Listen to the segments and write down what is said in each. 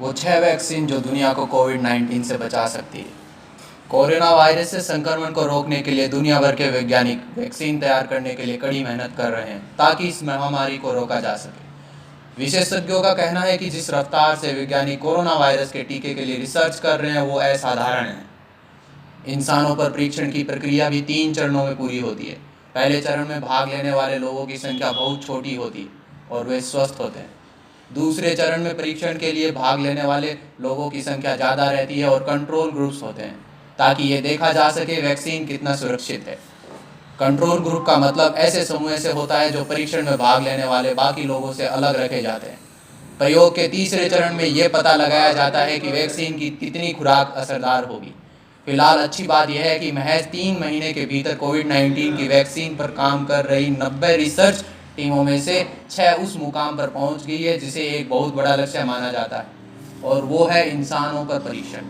वो 6 वैक्सीन जो दुनिया को कोविड-19 से बचा सकती है। कोरोना वायरस से संक्रमण को रोकने के लिए दुनिया भर के वैज्ञानिक वैक्सीन तैयार करने के लिए कड़ी मेहनत कर रहे हैं ताकि इस महामारी को रोका जा सके। विशेषज्ञों का कहना है कि जिस रफ्तार से वैज्ञानिक कोरोना वायरस के टीके के लिए रिसर्च कर रहे हैं वो असाधारण है। इंसानों पर परीक्षण की प्रक्रिया भी 3 चरणों में पूरी होती है। पहले चरण में भाग लेने वाले लोगों की संख्या बहुत छोटी होती है और वे स्वस्थ होते हैं। दूसरे चरण में परीक्षण के लिए भाग लेने वाले लोगों की संख्या ज़्यादा रहती है और कंट्रोल ग्रुप्स होते हैं ताकि ये देखा जा सके वैक्सीन कितना सुरक्षित है। कंट्रोल ग्रुप का मतलब ऐसे समूह से होता है जो परीक्षण में भाग लेने वाले बाकी लोगों से अलग रखे जाते हैं। प्रयोग के तीसरे चरण में ये पता लगाया जाता है कि वैक्सीन की कितनी खुराक असरदार होगी। फिलहाल अच्छी बात यह है कि महज 3 महीने के भीतर कोविड-19 की वैक्सीन पर काम कर रही 90 रिसर्च टीमों में से 6 उस मुकाम पर पहुंच गई है जिसे एक बहुत बड़ा लक्ष्य माना जाता है और वो है इंसानों पर परीक्षण।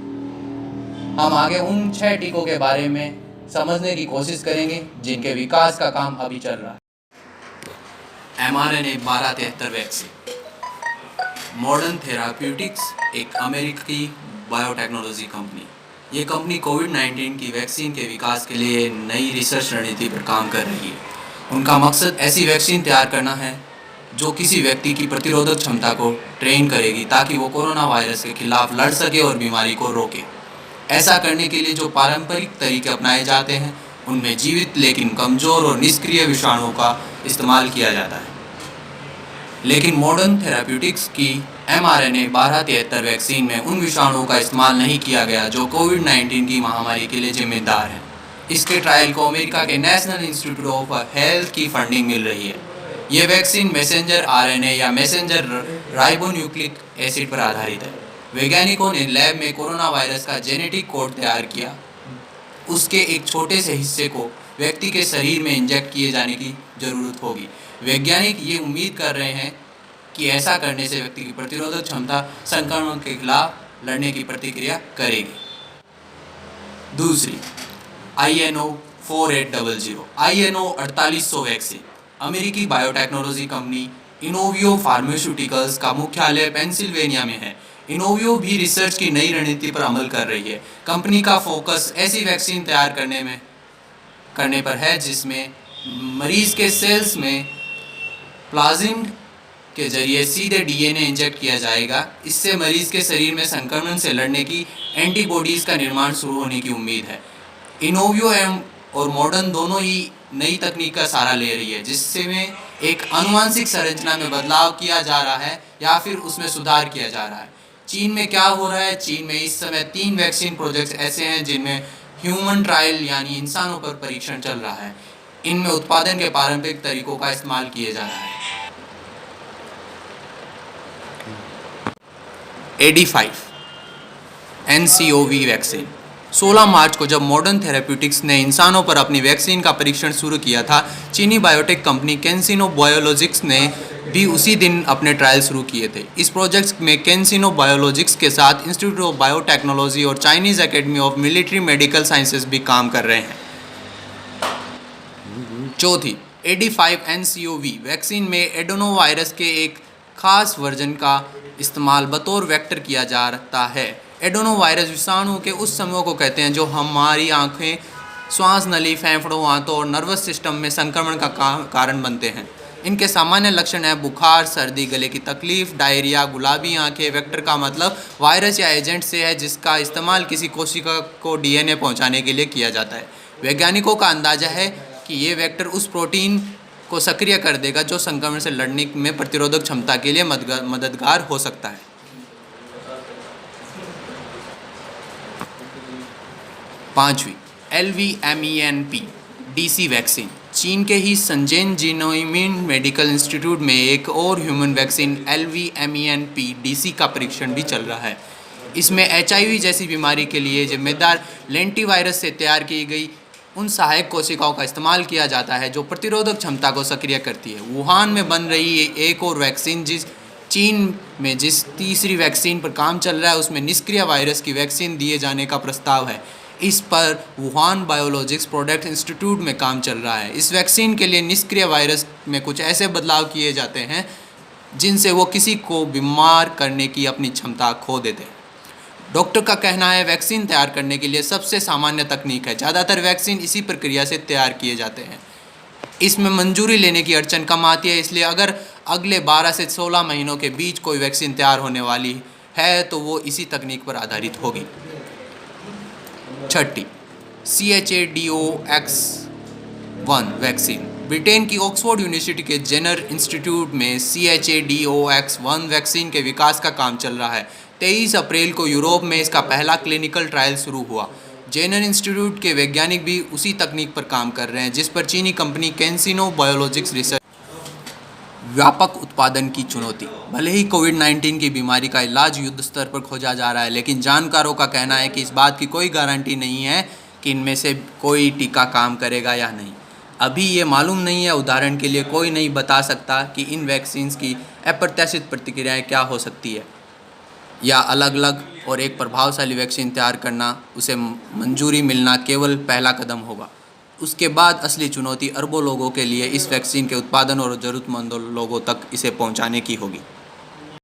हम आगे उन 6 टीकों के बारे में समझने की कोशिश करेंगे जिनके विकास का काम अभी चल रहा है। mRNA 1273 vaccine. मॉडर्न थेराप्यूटिक्स एक अमेरिकी बायोटेक्नोलॉजी कंपनी। ये कंपनी कोविड-19 की वैक्सीन के विकास के लिए नई रिसर्च रणनीति पर काम कर रही है। उनका मकसद ऐसी वैक्सीन तैयार करना है जो किसी व्यक्ति की प्रतिरोधक क्षमता को ट्रेन करेगी ताकि वो कोरोना वायरस के खिलाफ लड़ सके और बीमारी को रोके। ऐसा करने के लिए जो पारंपरिक तरीके अपनाए जाते हैं उनमें जीवित लेकिन कमज़ोर और निष्क्रिय विषाणुओं का इस्तेमाल किया जाता है, लेकिन मॉडर्न थेराप्यूटिक्स की mRNA 1273 वैक्सीन में उन विषाणुओं का इस्तेमाल नहीं किया गया जो कोविड-19 की महामारी के लिए जिम्मेदार हैं। इसके ट्रायल को अमेरिका के नेशनल इंस्टीट्यूट ऑफ हेल्थ की फंडिंग मिल रही है। ये वैक्सीन मैसेंजर RNA या मैसेंजर राइबोन्यूक्लिक एसिड पर आधारित है। वैज्ञानिकों ने लैब में कोरोना वायरस का जेनेटिक कोड तैयार किया। उसके एक छोटे से हिस्से को व्यक्ति के शरीर में इंजेक्ट किए जाने की ज़रूरत होगी। वैज्ञानिक ये उम्मीद कर रहे हैं कि ऐसा करने से व्यक्ति की प्रतिरोधक क्षमता संक्रमण के खिलाफ लड़ने की प्रतिक्रिया करेगी। दूसरी INO 4800 INO 4800 वैक्सीन। अमेरिकी बायोटेक्नोलॉजी कंपनी इनोवियो फार्मास्यूटिकल्स का मुख्यालय पेंसिल्वेनिया में है। इनोवियो भी रिसर्च की नई रणनीति पर अमल कर रही है। कंपनी का फोकस ऐसी वैक्सीन तैयार करने पर है जिसमें मरीज के सेल्स में प्लाज्मिड के जरिए सीधे DNA इंजेक्ट किया जाएगा। इससे मरीज के शरीर में संक्रमण से लड़ने की एंटीबॉडीज़ का निर्माण शुरू होने की उम्मीद है। इनोवियो और मॉडर्न दोनों ही नई तकनीक का सहारा ले रही है जिसमें एक आनुवंशिक संरचना में बदलाव किया जा रहा है या फिर उसमें सुधार किया जा रहा है। चीन में क्या हो रहा है? चीन में इस समय 3 वैक्सीन प्रोजेक्ट्स ऐसे हैं जिनमें ह्यूमन ट्रायल यानी इंसानों पर परीक्षण चल रहा है। इनमें उत्पादन के पारंपरिक तरीकों का इस्तेमाल किया जा रहा है। AD5 NCOV vaccine. 16 मार्च को जब मॉडर्न थेराप्यूटिक्स ने इंसानों पर अपनी वैक्सीन का परीक्षण शुरू किया था, चीनी बायोटेक कंपनी कैंसिनो बायोलॉजिक्स ने भी उसी दिन अपने ट्रायल शुरू किए थे। इस प्रोजेक्ट में कैंसिनो बायोलॉजिक्स के साथ इंस्टीट्यूट ऑफ बायोटेक्नोलॉजी और Chinese academy of military medical sciences भी काम कर रहे हैं। चौथी AD5 NCOV वैक्सीन में एडेनो वायरस के एक खास वर्जन का इस्तेमाल बतौर वेक्टर किया जाता है। एडेनो वायरस विषाणु के उस समूह को कहते हैं जो हमारी आँखें, श्वास नली, फेफड़ों, आंतों और नर्वस सिस्टम में संक्रमण का कारण बनते हैं। इनके सामान्य लक्षण हैं बुखार, सर्दी, गले की तकलीफ, डायरिया, गुलाबी आंखें। वेक्टर का मतलब वायरस या एजेंट से है जिसका इस्तेमाल किसी कोशिका को DNA पहुंचाने के लिए किया जाता है। वैज्ञानिकों का अंदाजा है कि ये वेक्टर उस प्रोटीन को सक्रिय कर देगा जो संक्रमण से लड़ने में प्रतिरोधक क्षमता के लिए मददगार हो सकता है। पांचवी LVMENP DC वैक्सीन। चीन के ही शंजेन जिनोमिन मेडिकल इंस्टीट्यूट में एक और ह्यूमन वैक्सीन LVMENP DC का परीक्षण भी चल रहा है। इसमें HIV जैसी बीमारी के लिए जिम्मेदार लेंटिवायरस से तैयार की गई उन सहायक कोशिकाओं का इस्तेमाल किया जाता है जो प्रतिरोधक क्षमता को सक्रिय करती है। वुहान में बन रही एक और वैक्सीन चीन में जिस तीसरी वैक्सीन पर काम चल रहा है उसमें निष्क्रिय वायरस की वैक्सीन दिए जाने का प्रस्ताव है। इस पर वुहान बायोलॉजिक्स प्रोडक्ट इंस्टीट्यूट में काम चल रहा है। इस वैक्सीन के लिए निष्क्रिय वायरस में कुछ ऐसे बदलाव किए जाते हैं जिनसे वो किसी को बीमार करने की अपनी क्षमता खो देते हैं। डॉक्टर का कहना है वैक्सीन तैयार करने के लिए सबसे सामान्य तकनीक है। ज़्यादातर वैक्सीन इसी प्रक्रिया से तैयार किए जाते हैं। इसमें मंजूरी लेने की अड़चन कम आती है, इसलिए अगर अगले 12 से 16 महीनों के बीच कोई वैक्सीन तैयार होने वाली है तो वो इसी तकनीक पर आधारित होगी। छठी, CHAdOx1 वैक्सीन। ब्रिटेन की ऑक्सफोर्ड यूनिवर्सिटी के जेनर इंस्टीट्यूट में CHAdOx1 वैक्सीन के विकास का काम चल रहा है। 23 अप्रैल को यूरोप में इसका पहला क्लिनिकल ट्रायल शुरू हुआ। जेनर इंस्टीट्यूट के वैज्ञानिक भी उसी तकनीक पर काम कर रहे हैं जिस पर चीनी कंपनी कैंसिनो बायोलॉजिक्स रिसर्च। व्यापक उत्पादन की चुनौती। भले ही कोविड-19 की बीमारी का इलाज युद्ध स्तर पर खोजा जा रहा है, लेकिन जानकारों का कहना है कि इस बात की कोई गारंटी नहीं है कि इनमें से कोई टीका काम करेगा या नहीं। अभी ये मालूम नहीं है। उदाहरण के लिए कोई नहीं बता सकता कि इन वैक्सीन्स की अप्रत्याशित प्रतिक्रियाएं क्या हो सकती है, या अलग अलग और एक प्रभावशाली वैक्सीन तैयार करना, उसे मंजूरी मिलना केवल पहला कदम होगा। उसके बाद असली चुनौती अरबों लोगों के लिए इस वैक्सीन के उत्पादन और ज़रूरतमंद लोगों तक इसे पहुंचाने की होगी।